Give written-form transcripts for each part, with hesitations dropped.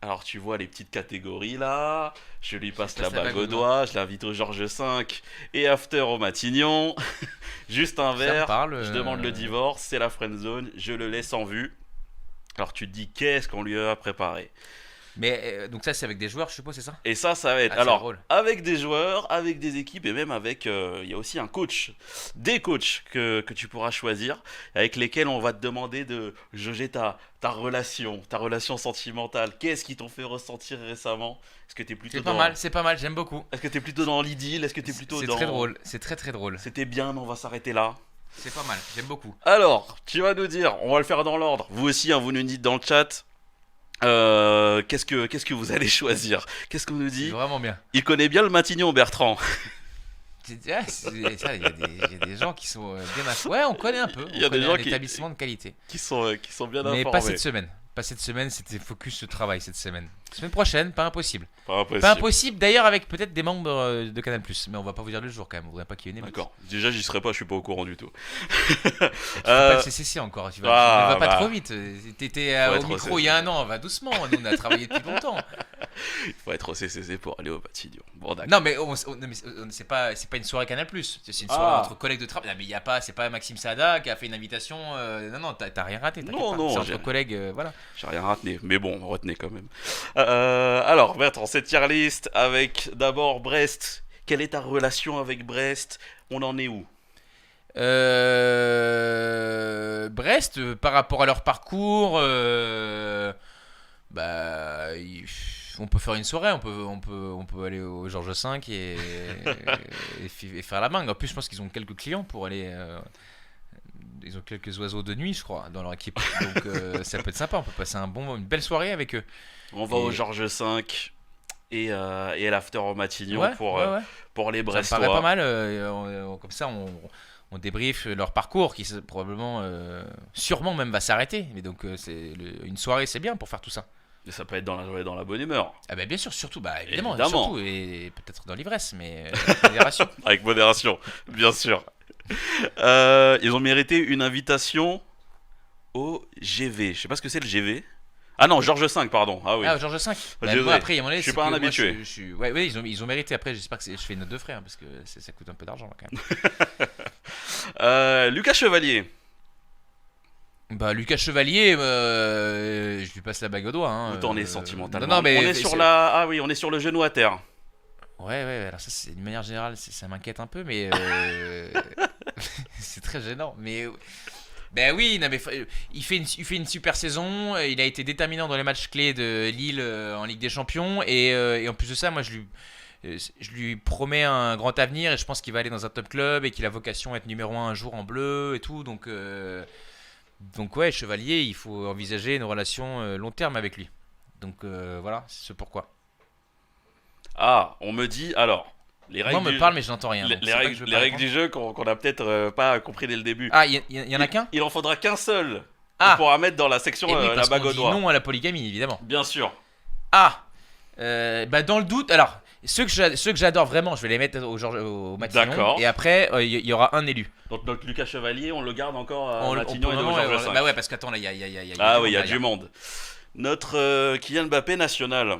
Alors tu vois les petites catégories là, je lui passe la Passe la bague bague au au doigt. doigt, je l'invite au Georges V et after au Matignon. Juste un Ça me verre, parle. je demande le divorce, c'est la friend zone, je le laisse en vue. Alors tu te dis qu'est-ce qu'on lui a préparé. Mais donc ça, c'est avec des joueurs, je suppose, c'est ça? Et ça va être Ah, c'est alors drôle. avec des joueurs, avec des équipes et même avec il y a aussi un coach, des coachs que tu pourras choisir avec lesquels on va te demander de jauger ta relation sentimentale. Qu'est-ce qui t'ont fait ressentir récemment? Est-ce que t'es plutôt dans C'est pas mal, j'aime beaucoup. est-ce que t'es plutôt dans l'idylle? Est-ce que t'es plutôt C'est très dans drôle, c'est très très drôle. c'était bien mais on va s'arrêter là? C'est pas mal, j'aime beaucoup. Alors, tu vas nous dire, on va le faire dans l'ordre. Vous aussi, hein, vous nous dites dans le chat. Qu'est-ce que vous allez choisir? Qu'est-ce qu'on nous C'est dit? vraiment bien. Il connaît bien le Matignon, Bertrand. Il y a des gens qui sont bien Ouais, on connaît un peu. Il On y a des connaît gens un établissement de qualité. qui sont bien Mais pas informés. cette semaine. Pas cette semaine, c'était focus ce travail cette semaine. Semaine prochaine, pas impossible. Pas impossible. Pas impossible d'ailleurs avec peut-être des membres de Canal+. Mais on va pas vous dire le jour quand même. On voudrait pas qu'il y ait une émeute. D'accord. Déjà, j'y serais pas, je suis pas au courant du tout. Tu fais pas Euh, le CCC encore. Tu ah, vas pas bah, trop vite. T'étais faut au être au micro il y a un an. Va doucement. Nous on a travaillé depuis longtemps. il faut être au CCC pour aller au Matignon. Bon, d'accord. Non mais, c'est pas une soirée Canal+. C'est une soirée Ah. entre collègues de travail. Non mais il y a pas. C'est pas Maxime Sada qui a fait une invitation. Non, t'as rien raté. T'inquiète Non, pas. non, C'est j'ai entre collègues. Voilà. j'ai rien retenu. Mais bon, retenez quand même. Alors, Bertrand, cette tier list avec d'abord Brest. Quelle est ta relation avec Brest? On en est où? Brest, par rapport à leur parcours, on peut faire une soirée, on peut aller au Georges V et faire la mangue. En plus, je pense qu'ils ont quelques clients pour aller. Ils ont quelques oiseaux de nuit, je crois, dans leur équipe. Donc ça peut être sympa. On peut passer une belle soirée avec eux. On va Et- au Georges V et à l'after au Matignon Ouais, pour, ouais, ouais. pour les Ça me Brestois. paraît pas mal. Comme ça, on débriefe leur parcours qui probablement, sûrement même va s'arrêter. Mais donc une soirée, c'est bien pour faire tout ça. Et ça peut être dans la bonne humeur. Ah bah bien sûr, surtout, bah évidemment, Évidemment. surtout, et peut-être dans l'ivresse, mais avec modération. Avec modération, bien sûr. Ils ont mérité une invitation au GV. Je sais pas ce que c'est le GV. Ah non, Georges V, pardon. Ah oui. Ah, Georges V. Je Moi, sais. après, il y a mon avis, Je suis c'est pas que un moi, habitué. ouais, ils ont mérité. Après, j'espère que je fais une note de frais, hein, parce que ça coûte un peu d'argent là, quand même. Lucas Chevalier. Bah, Lucas Chevalier, je lui passe la bague au doigt. Hein, Où t'en es sentimentalement? Non, mais on est sur la. Ah oui, on est sur le genou à terre. Ouais, alors ça, c'est d'une manière générale, ça m'inquiète un peu, mais c'est très gênant. Mais ben oui, non, mais il fait une super saison. Il a été déterminant dans les matchs clés de Lille en Ligue des Champions, et en plus de ça, moi, je lui promets un grand avenir, et je pense qu'il va aller dans un top club et qu'il a vocation à être numéro un jour en bleu et tout. Donc ouais, Chevalier, il faut envisager une relation long terme avec lui. Donc voilà, c'est ce pourquoi. Ah, on me dit. Alors, les Moi, règles on me du, parle, mais je n'entends rien. les, Donc les c'est pas que règles, je veux les pas règles répondre. du jeu qu'on a peut-être pas compris dès le début. Ah, il y en a qu'un. Il en faudra qu'un seul. Ah. On pourra mettre dans la section Et oui, la parce bague qu'on au dit doigt. non à la polygamie, évidemment. Bien sûr. Ah, bah dans le doute, alors ceux que j'adore vraiment, je vais les mettre au Matignon. D'accord. Et après, il y aura un élu. Donc notre Lucas Chevalier, on le garde encore à On- Matignon pour et le au moment, Georges V. bah ouais, parce qu'attends, là, il y a Ah du oui, il y a monde du derrière. monde. Notre Kylian Mbappé national.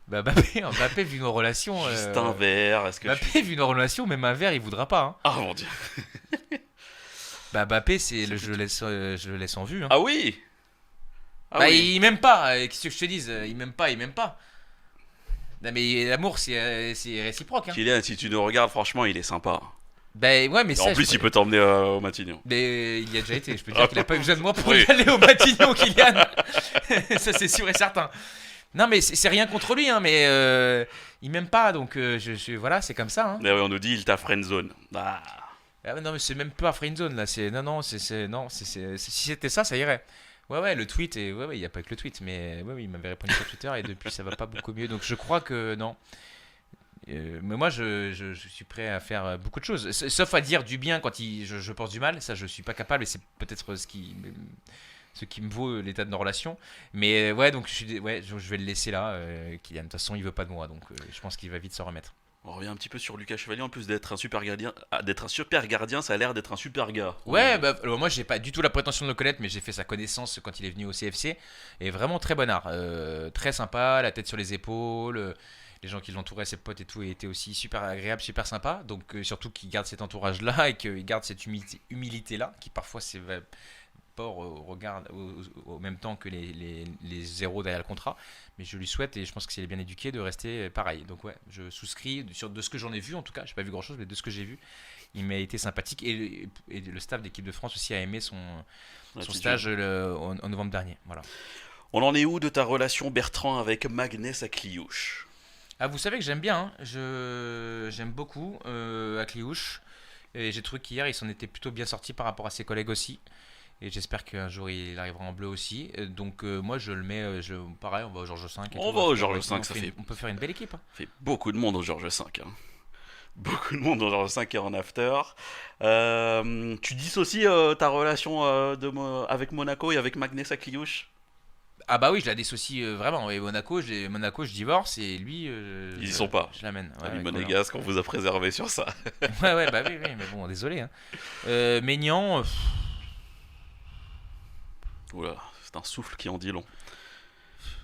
Bah Mbappé, vu nos relations. Juste un verre, est-ce que Mbappé, vu nos relations, même un verre, il voudra pas. Hein. Ah mon dieu. Bah Mbappé, je le laisse en vue. Hein. Ah oui. Ah Bah oui. il m'aime pas. Qu'est-ce que je te dise? Il m'aime pas. Non mais l'amour, c'est réciproque. Hein. Kylian, si tu nous regardes, franchement, il est sympa. Bah ouais, mais ça. En plus, il peut t'emmener au Matignon. Mais il y a déjà été, je peux dire qu'il a pas eu besoin de moi pour Oui. y aller au Matignon, Kylian. Ça, c'est sûr et certain. Non, mais c'est rien contre lui, hein, mais il m'aime pas, donc voilà, c'est comme ça. Hein. Mais oui, on nous dit il t'a friendzone. Ah. Ah, non, mais c'est même pas friendzone là. Non, si c'était ça, ça irait. Ouais, le tweet, ouais, il y a pas que le tweet, mais ouais, il m'avait répondu sur Twitter et depuis ça va pas beaucoup mieux, donc je crois que non. Mais moi, je suis prêt à faire beaucoup de choses, sauf à dire du bien quand je pense du mal. Ça, je suis pas capable, et c'est peut-être ce qui me vaut l'état de nos relations. Mais ouais, donc je vais le laisser là. Kylian, de toute façon, il veut pas de moi, donc je pense qu'il va vite s'en remettre. On revient un petit peu sur Lucas Chevalier, en plus d'être un super gardien, ça a l'air d'être un super gars. Ouais, bah, alors moi j'ai pas du tout la prétention de le connaître, mais j'ai fait sa connaissance quand il est venu au CFC. Et vraiment très bon art. Très sympa, la tête sur les épaules. Les gens qui l'entouraient, ses potes et tout, étaient aussi super agréables, super sympas. Donc surtout qu'il garde cet entourage-là et qu'il garde cette humilité-là, qui parfois pas au regard, au même temps que les zéros derrière le contrat. Mais je lui souhaite, et je pense que s'il est bien éduqué, de rester pareil. Donc ouais, je souscris, de ce que j'en ai vu en tout cas, j'ai pas vu grand chose, mais de ce que j'ai vu, il m'a été sympathique. Et le staff d'équipe de France aussi a aimé son stage en novembre dernier. Voilà. On en est où de ta relation, Bertrand, avec Magnès Akliouche? Ah, vous savez que j'aime bien, hein. J'aime beaucoup Akliouche. Et j'ai trouvé qu'hier, il s'en était plutôt bien sorti par rapport à ses collègues aussi. Et j'espère qu'un jour il arrivera en bleu aussi. Donc moi je le mets, pareil, on va au Georges V. On va au Georges V, on peut faire une belle équipe. Hein. Ça fait beaucoup de monde au Georges V. Hein. Beaucoup de monde au Georges V et en after. Tu dissocies ta relation avec Monaco et avec Magnès Akliouche? Ah bah oui, je la dissocie vraiment. Et Monaco, je divorce et lui, Ils y sont pas. Je l'amène. Ouais, Ami avec monégasque, on vous a préservé sur ça. ouais, bah oui, mais bon, désolé. Hein. Maignan, Oula, c'est un souffle qui en dit long.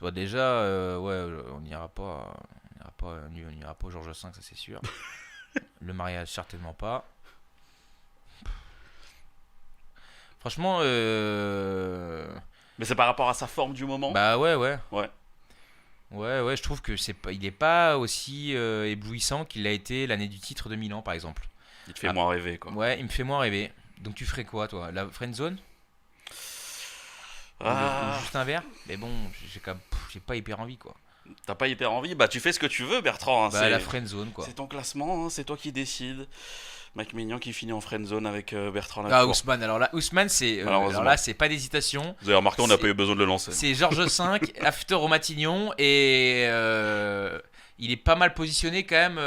bah déjà, ouais, on n'ira pas, on n'ira pas au Georges V, ça c'est sûr. Le mariage certainement pas. Franchement, Mais c'est par rapport à sa forme du moment? bah ouais. Ouais. Ouais, je trouve que il est pas aussi éblouissant qu'il l'a été l'année du titre de Milan, par exemple. Il te fait moins rêver, quoi. Ouais, il me fait moins rêver. Donc tu ferais quoi, toi? La friend zone? Ou juste un verre? Mais bon, j'ai pas hyper envie, quoi. T'as pas hyper envie? Bah tu fais ce que tu veux, Bertrand. Hein, Bah la friend zone, quoi. c'est ton classement, hein, c'est toi qui décides. Mike Maignan qui finit en friendzone avec Bertrand Ah, Lacour. Ousmane, alors là, Ousmane, alors là, c'est pas d'hésitation. Vous avez remarqué, on n'a C'est- pas eu besoin de le lancer. C'est Georges V, after au Matignon, et il est pas mal positionné quand même.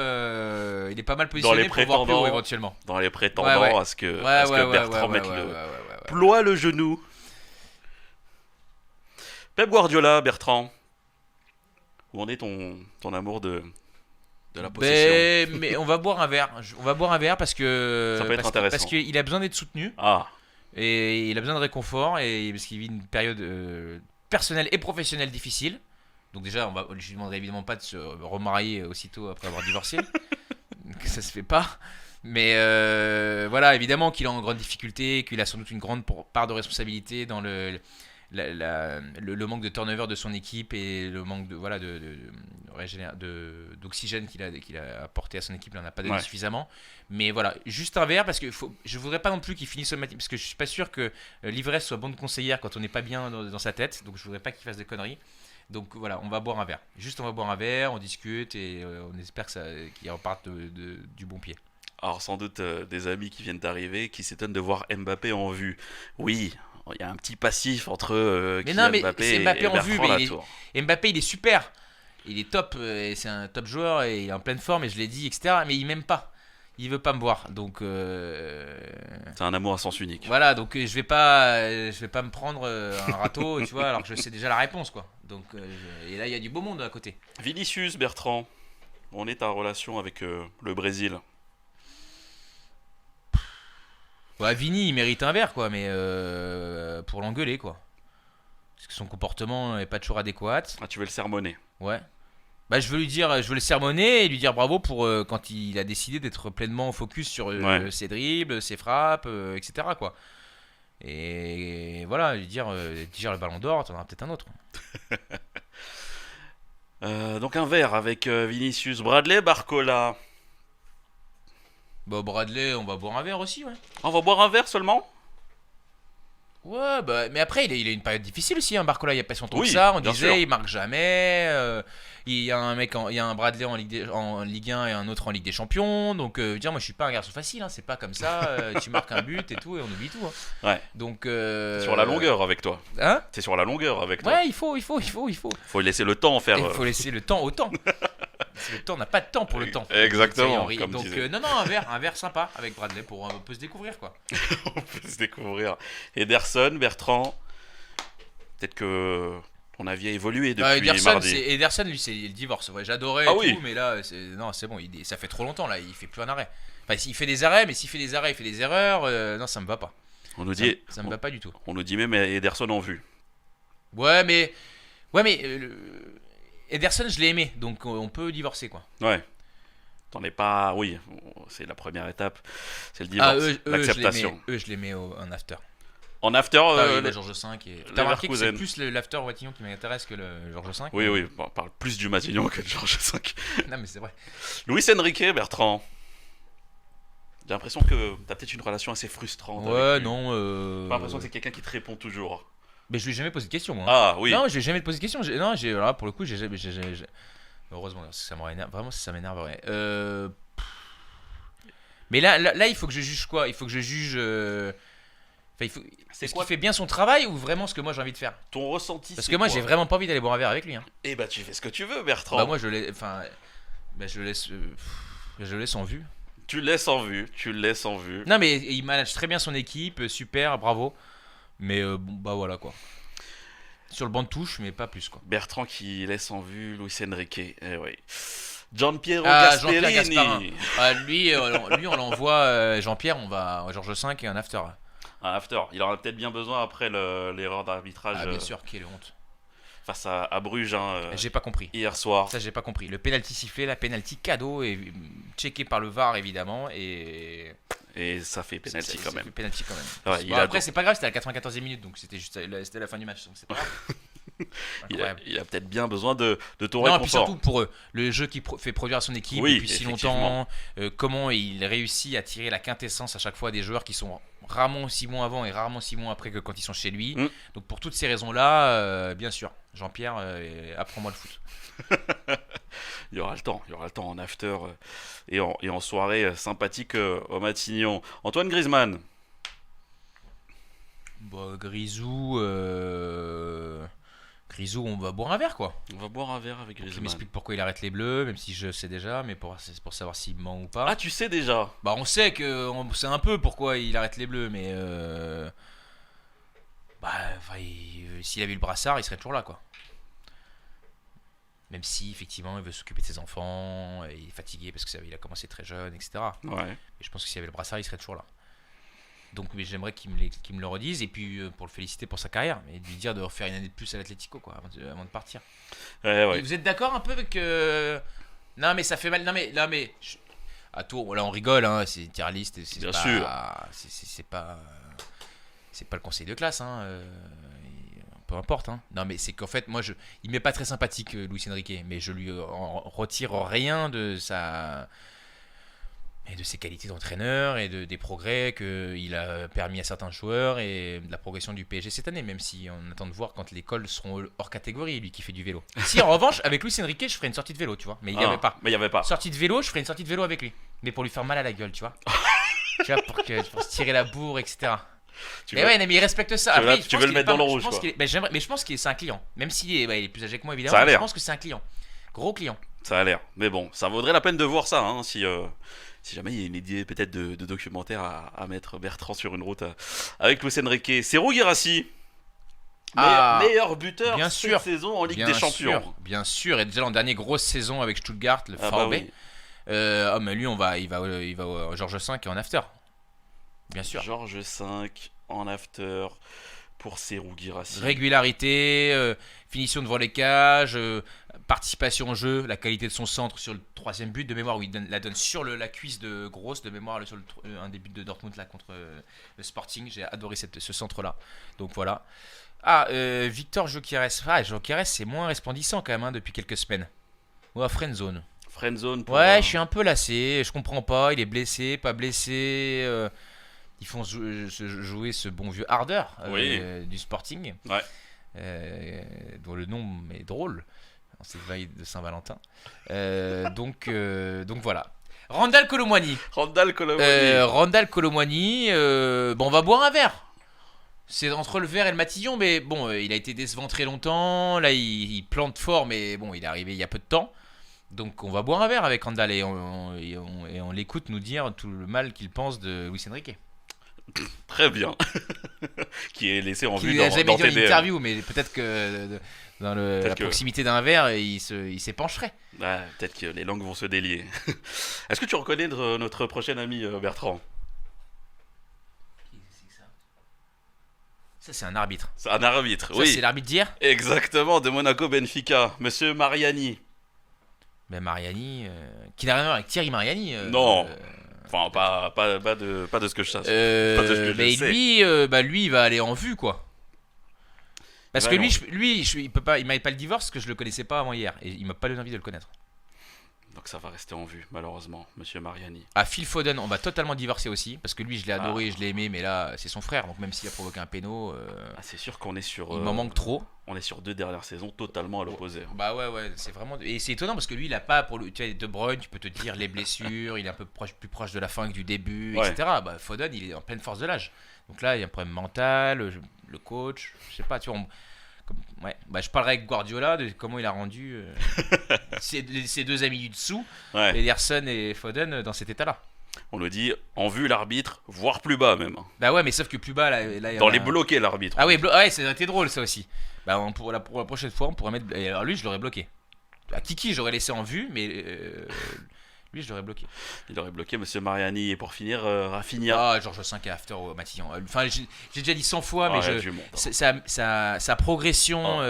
Il est pas mal positionné pour voir plus haut prétendants. éventuellement. Dans les prétendants Ouais. à ce que Bertrand mette le ploie le genou. Pep Guardiola, Bertrand. Où en est ton amour de la possession? Mais on va boire un verre. On va boire un verre parce que Ça peut être intéressant. parce qu'il a besoin d'être soutenu Ah, et il a besoin de réconfort et parce qu'il vit une période personnelle et professionnelle difficile. Donc déjà, je lui demanderai évidemment pas de se remarier aussitôt après avoir divorcé. Que ça se fait pas. Mais voilà, évidemment qu'il est en grande difficulté, qu'il a sans doute une grande part de responsabilité dans le manque de turnover de son équipe et le manque d'oxygène qu'il a apporté à son équipe. Il n'en a pas donné suffisamment. Mais voilà, juste un verre parce que je voudrais pas non plus qu'il finisse au matin parce que je suis pas sûr que l'ivresse soit bonne conseillère quand on n'est pas bien dans sa tête. Donc je voudrais pas qu'il fasse des conneries. Donc voilà, on va boire un verre. Juste on va boire un verre, on discute et on espère qu'il reparte du bon pied. alors sans doute des amis qui viennent d'arriver qui s'étonnent de voir Mbappé en vue. Oui, il y a un petit passif entre Kylian Mbappé c'est Mbappé et en vue, Bertrand mais Latour. Mbappé il est super. Il est top, et c'est un top joueur et il est en pleine forme et je l'ai dit, etc. Mais il m'aime pas. Il veut pas me voir. Donc C'est un amour à sens unique. voilà, donc je vais pas me prendre un râteau, tu vois, alors que je sais déjà la réponse quoi. Donc et là il y a du beau monde à côté. Vinicius, Bertrand, on est en relation avec le Brésil. Ouais, Vini, il mérite un verre, quoi, mais pour l'engueuler, quoi. Parce que son comportement n'est pas toujours adéquat. Ah, tu veux le sermonner? Ouais. Bah, je veux le sermonner et lui dire bravo pour quand il a décidé d'être pleinement focus sur ses dribbles, ses frappes, etc., quoi. Et voilà, lui dire, digère le ballon d'or, t'en auras peut-être un autre. Donc un verre avec Vinicius, Bradley, Barcola. Bah, Bradley, on va boire un verre aussi, ouais. On va boire un verre seulement? Ouais, bah, mais après, il a une période difficile aussi, hein, Barcola, il n'y a pas si longtemps Oui, que ça. On bien disait, sûr. il marque jamais. Il y a il y a un Bradley en Ligue 1 et un autre en Ligue des Champions. Donc, dire, moi, je suis pas un garçon facile, hein, c'est pas comme ça. Tu marques un but et tout, et on oublie tout. Hein. Ouais. Donc, Sur la longueur avec toi. Hein? C'est sur la longueur avec toi. Ouais, il faut. Faut laisser le temps faire. Il faut laisser le temps au temps. Parce que le temps n'a pas de temps pour le temps. Exactement, Thierry Henry. comme Donc, disait. non, un verre sympa avec Bradley pour on peut se découvrir, quoi. On peut se découvrir. Ederson, Bertrand. Peut-être que ton avis a évolué Ah, depuis Ederson, mardi. Ederson, lui, c'est le divorce. Ouais, j'adorais Ah et oui. tout, mais là, non, c'est bon. Ça fait trop longtemps là. Il fait plus un arrêt. Enfin, il fait des arrêts, mais s'il fait des arrêts, il fait des erreurs. Non, ça me va pas. On nous Ça, me- dit, ça me va pas du tout. on nous dit même Ederson en vue. Ouais, mais Ederson, je l'ai aimé, donc on peut divorcer quoi. Ouais. T'en es pas. Oui, c'est la première étape. C'est le Ah, divorce, l'acceptation. je les mets en after. En after, Ah oui, le Georges V. T'as remarqué que c'est Leverkusen. plus l'after Wattignon qui m'intéresse que le Georges V. Oui, oui, on parle plus du Matignon que de Georges V. Non, mais c'est vrai. Luis Enrique, Bertrand. J'ai l'impression que t'as peut-être une relation assez frustrante Ouais, avec lui. non. J'ai l'impression que c'est quelqu'un qui te répond toujours. Mais je lui ai jamais posé de question, moi. Ah oui. Non, je lui ai jamais posé de question. Non, là, pour le coup, heureusement, ça m'énerve. Vraiment, ça m'énerverait. Mais là, il faut que je juge quoi? Il faut que je juge. Enfin, C'est est-ce quoi qu'il fait bien son travail ou vraiment ce que moi j'ai envie de faire? ton ressenti? Parce c'est que moi, quoi j'ai vraiment pas envie d'aller boire un verre avec lui. Hein. Eh bah tu fais ce que tu veux, Bertrand. Bah, moi, enfin, je le laisse. Je le laisse en vue. Tu le laisses en vue, tu le laisses en vue. Non, mais il manage très bien son équipe, super, bravo. Mais bon, bah voilà quoi. Sur le banc de touche, mais pas plus quoi. Bertrand qui laisse en vue Luis Enrique. Eh oui. Gianpiero Ah, Jean-Pierre Gasparin. Gasperini. Ah, lui, on l'envoie. Jean-Pierre, on va Georges V et un after. Un after. Il aura peut-être bien besoin après l'erreur d'arbitrage Ah, bien sûr, quelle honte. face à Bruges J'ai pas compris. hier soir. Ça, j'ai pas compris. Le penalty sifflé, la penalty cadeau, et checké par le VAR évidemment. Et Et ça fait penalty quand même. Penalty quand même. Ouais, Bon, après, c'est pas grave, c'était à la 94e minute, donc c'était la fin du match. Donc c'est pas grave. Incroyable. Il a peut-être bien besoin de ton Non, et puis réconfort. surtout pour le jeu qui fait produire à son équipe Oui, depuis si effectivement. longtemps, comment il réussit à tirer la quintessence à chaque fois des joueurs qui sont rarement aussi bons avant et rarement aussi bons après que quand ils sont chez lui. Mm. Donc pour toutes ces raisons-là, bien sûr, Jean-Pierre, apprends-moi le foot. Il y aura le temps en after et en soirée sympathique au Matignon. Antoine Griezmann. Bon, Grisou, on va boire un verre quoi. On va boire un verre avec Qui Griezmann. m'explique pourquoi il arrête les bleus, même si je sais déjà, mais c'est pour savoir s'il ment ou pas. Ah, tu sais déjà. Bah on sait sait un peu pourquoi il arrête les bleus, mais bah enfin, s'il avait eu le brassard, il serait toujours là quoi. Même si effectivement il veut s'occuper de ses enfants, et il est fatigué parce que il a commencé très jeune, etc. Ouais. Et je pense que s'il avait le brassard, il serait toujours là. Donc mais j'aimerais qu'il me le redise et puis pour le féliciter pour sa carrière, mais de lui dire de refaire une année de plus à l'Atlético quoi, avant de partir. Ouais. Et vous êtes d'accord un peu avec non mais ça fait mal. Non mais à Tours, là on rigole, hein, c'est tier list, Bien sûr. C'est pas le conseil de classe, hein, peu importe. Hein. Non mais c'est qu'en fait moi il m'est pas très sympathique Luis Enrique, mais je lui retire rien de ses qualités d'entraîneur et des progrès qu'il a permis à certains joueurs et de la progression du PSG cette année, même si on attend de voir quand les cols seront hors catégorie, lui qui fait du vélo. Si en revanche, avec Luis Enrique, je ferais une sortie de vélo, tu vois, mais il n'y avait pas. Mais il y avait pas. Sortie de vélo, je ferais une sortie de vélo avec lui, mais pour lui faire mal à la gueule, tu vois. Tu vois, pour se tirer la bourre, etc. Tu Mais veux- ouais, mais il respecte ça. tu veux- Après, tu je pense veux le qu'il est mettre dans pas- le je rouge, pense quoi. qu'il est- ben, j'aimerais- Mais je pense que c'est un client, même s'il est, il est plus âgé que moi, Ça évidemment. a Mais je l'air. pense que c'est un client. Gros client. Ça a l'air. Mais bon, ça vaudrait la peine de voir ça, hein, si jamais il y a une idée peut-être de documentaire à mettre Bertrand sur une route avec Luis Enrique. C'est Guirassy. Ah, Meilleur buteur bien cette sûr. saison en Ligue Bien des Champions. sûr, bien sûr. Et déjà l'an dernier, grosse saison avec Stuttgart, le Ah bah VfB. oui. Mais lui, il va au Georges V et en after. Bien sûr. Georges V en after pour Serhou Guirassy. Régularité, finition devant les cages, participation au jeu, la qualité de son centre sur le troisième but de mémoire où il la donne sur la cuisse de Grosse de mémoire sur un des buts de Dortmund là contre le Sporting. J'ai adoré ce centre là. Donc voilà. Ah, Victor Gyökeres. Ah, Gyökeres c'est moins resplendissant quand même hein, depuis quelques semaines. Ouais, friendzone. Friendzone pour Ouais, je suis un peu lassé, je comprends pas, il est blessé, pas blessé. Ils font jouer ce bon vieux Harder du Sporting, Ouais. dont le nom est drôle en cette veille de Saint-Valentin. Donc voilà. Randal Colomwani. Randal Colomwani. Bon, on va boire un verre. C'est entre le verre et le matillon, mais bon, il a été décevant très longtemps. Là, il plante fort, mais bon, il est arrivé il y a peu de temps. Donc, on va boire un verre avec Randal et on l'écoute nous dire tout le mal qu'il pense de Luis Enrique. Très bien. Qui est laissé en Qui vue lui a jamais dans dit en TDM. interview, mais peut-être que dans Peut-être la que proximité d'un verre, il s'épancherait. Ouais, peut-être que les langues vont se délier. Est-ce que tu reconnais notre prochain ami Bertrand? Ça, c'est un arbitre. C'est un arbitre, Ça, oui. c'est l'arbitre d'hier. Exactement, de Monaco Benfica, Monsieur Mariani. Ben Mariani, qui n'a rien à voir avec Thierry Mariani. Non. Enfin, pas de ce que je sache. Pas de ce que je mais sais. lui, il va aller en vue, quoi. Parce Bah que non. il peut pas, il m'avait pas le divorce parce que je le connaissais pas avant hier et il m'a pas donné envie de le connaître. Donc ça va rester en vue, malheureusement, Monsieur Mariani. À Phil Foden, on va totalement divorcer aussi parce que lui, je l'ai adoré, Ah. je l'ai aimé, mais là, c'est son frère, donc même s'il a provoqué un péno, Ah, c'est sûr qu'on est sur. il m'en manque trop. On est sur 2 dernières saisons totalement à l'opposé. Bah ouais, c'est vraiment. Et c'est étonnant parce que lui, il a pas pour le. Tu vois, De Bruyne, tu peux te dire les blessures, il est un peu plus proche de la fin que du début, Ouais. etc. Bah, Foden, il est en pleine force de l'âge. Donc là, il y a un problème mental, le coach, je sais pas, tu vois. Ouais, bah, je parlerai avec Guardiola de comment il a rendu ses deux amis du dessous, Ouais. Ederson et Foden, dans cet état-là. On nous dit en vue l'arbitre, voire plus bas même. Bah ouais, mais sauf que plus bas, là il y en Dans a- les bloqués l'arbitre. Ah oui, ouais, ça aurait été drôle ça aussi. Bah pour la prochaine fois, on pourrait mettre. Et alors lui, je l'aurais bloqué. À Kiki, j'aurais laissé en vue, mais lui, je l'aurais bloqué. Il aurait bloqué Monsieur Mariani. Et pour finir, Rafinha. Ah, Georges V et After au Matillon. Enfin, j'ai déjà dit 100 fois, mais Ah, il y a du monde, hein. sa progression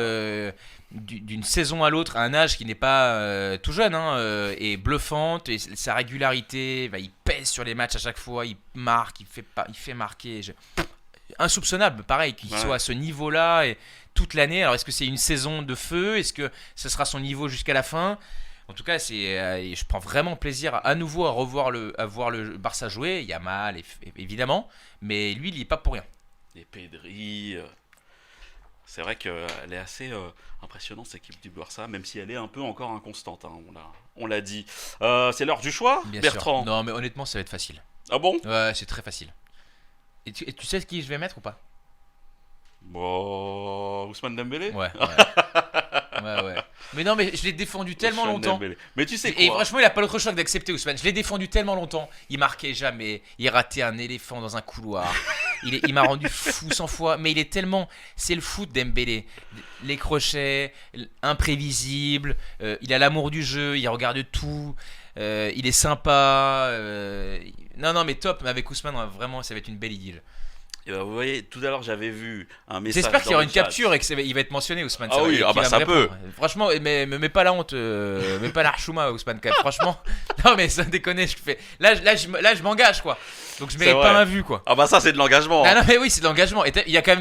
d'une saison à l'autre, à un âge qui n'est pas tout jeune, hein, est bluffante. Et sa régularité, bah, il pèse sur les matchs à chaque fois, il marque, il fait marquer. Insoupçonnable, pareil, qu'il Ouais. soit à ce niveau-là et toute l'année. Alors, est-ce que c'est une saison de feu? Est-ce que ce sera son niveau jusqu'à la fin? En tout cas, je prends vraiment plaisir à nouveau à voir le Barça jouer. Il y a mal, évidemment, mais lui, il n'y est pas pour rien. Et Pedri. C'est vrai qu'elle est assez impressionnante cette équipe du Barça, même si elle est un peu encore inconstante. Hein, on l'a dit. C'est l'heure du choix, Bien Bertrand. sûr. Non, mais honnêtement, ça va être facile. Ah bon? Ouais, c'est très facile. Et tu sais qui je vais mettre ou pas? Bon, Ousmane Dembélé. Ouais. Ouais. Mais non, mais je l'ai défendu tellement Ousmane longtemps. Dembélé. Mais tu sais Et quoi? franchement, il a pas l'autre choix que d'accepter Ousmane. Je l'ai défendu tellement longtemps. Il marquait jamais. Il ratait un éléphant dans un couloir. Il m'a rendu fou 100 fois. Mais il est tellement. C'est le foot Dembélé. Les crochets, imprévisible. Il a l'amour du jeu. Il regarde tout. Il est sympa. Non, mais top. Mais avec Ousmane, vraiment, ça va être une belle idylle. Et ben, vous voyez, tout à l'heure j'avais vu un message. J'espère qu'il y dans aura le une chat. capture et qu'il va être mentionné, Ousmane. Ah oui, qu'il ah bah va ça me peut. répondre. Franchement, mais me mets pas la honte, mets pas l'archouma, Ousmane, quand même. Franchement, non, mais ça déconne, je fais. Là, je m'engage, quoi. Donc je mérite C'est pas vrai. ma vue, quoi. Ah bah ça c'est de l'engagement. Ah non, mais oui, c'est de l'engagement. Et il y a quand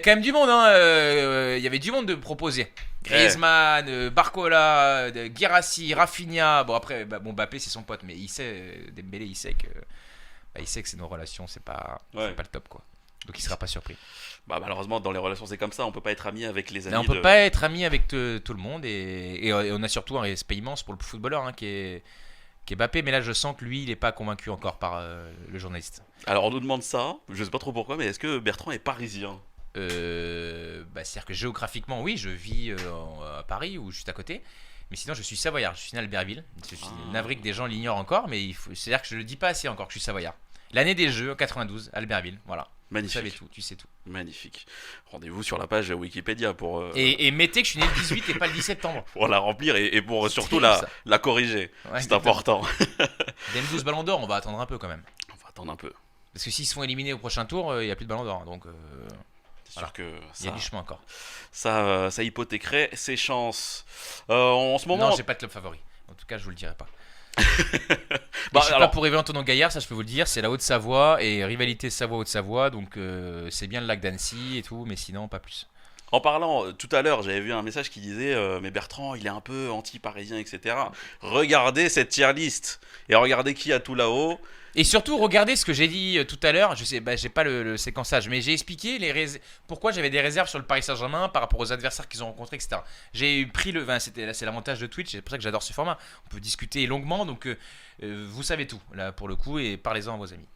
même du monde, hein. Il y avait du monde de proposer. Griezmann, Barcola, Guirassy, Rafinha. Bon, après, Mbappé, c'est son pote, mais il sait, Dembélé, il sait que c'est nos relations, c'est pas le top, quoi. Donc il sera pas surpris. Bah malheureusement dans les relations c'est comme ça, on peut pas être ami avec les amis. Mais on peut pas être ami avec tout le monde et on a surtout un respect immense pour le footballeur, hein, qui est Mbappé, mais là je sens que lui il est pas convaincu encore par le journaliste. Alors on nous demande ça, je sais pas trop pourquoi, mais est-ce que Bertrand est parisien? C'est-à-dire que géographiquement oui, je vis à Paris ou juste à côté, mais sinon je suis savoyard, je suis né à Albertville. Je suis navré que des gens l'ignorent encore, mais c'est-à-dire que je le dis pas assez encore que je suis savoyard. L'année des Jeux, 92, Albertville, voilà. Magnifique. Tu sais tout. Magnifique. Rendez-vous sur la page Wikipédia pour, Et mettez que je suis né le 18 et pas le 17 septembre. pour la remplir et pour surtout terrible, ça. la corriger. Ouais, C'est important. Dem 12 ballons d'or, on va attendre un peu quand même. On va attendre un peu. Parce que s'ils se font éliminer au prochain tour, il n'y a plus de ballon d'or. Donc C'est Voilà. sûr que il y a du chemin encore. ça hypothéquerait ses chances. En ce moment, Non, j'ai pas de club favori. En tout cas, je vous le dirai pas. Bah, Je suis alors- pas pour rêver Antonin Gaillard, ça je peux vous le dire. C'est la Haute-Savoie et rivalité Savoie-Haute-Savoie. Donc c'est bien le lac d'Annecy et tout, mais sinon pas plus. en parlant, tout à l'heure, j'avais vu un message qui disait mais Bertrand, il est un peu anti-parisien, etc. Regardez cette tier list et regardez qui a tout là-haut. Et surtout, regardez ce que j'ai dit tout à l'heure. Je sais, j'ai pas le séquençage, mais j'ai expliqué pourquoi j'avais des réserves sur le Paris Saint-Germain par rapport aux adversaires qu'ils ont rencontrés, etc. J'ai pris c'est l'avantage de Twitch, c'est pour ça que j'adore ce format. On peut discuter longuement, donc vous savez tout là pour le coup et parlez-en à vos amis.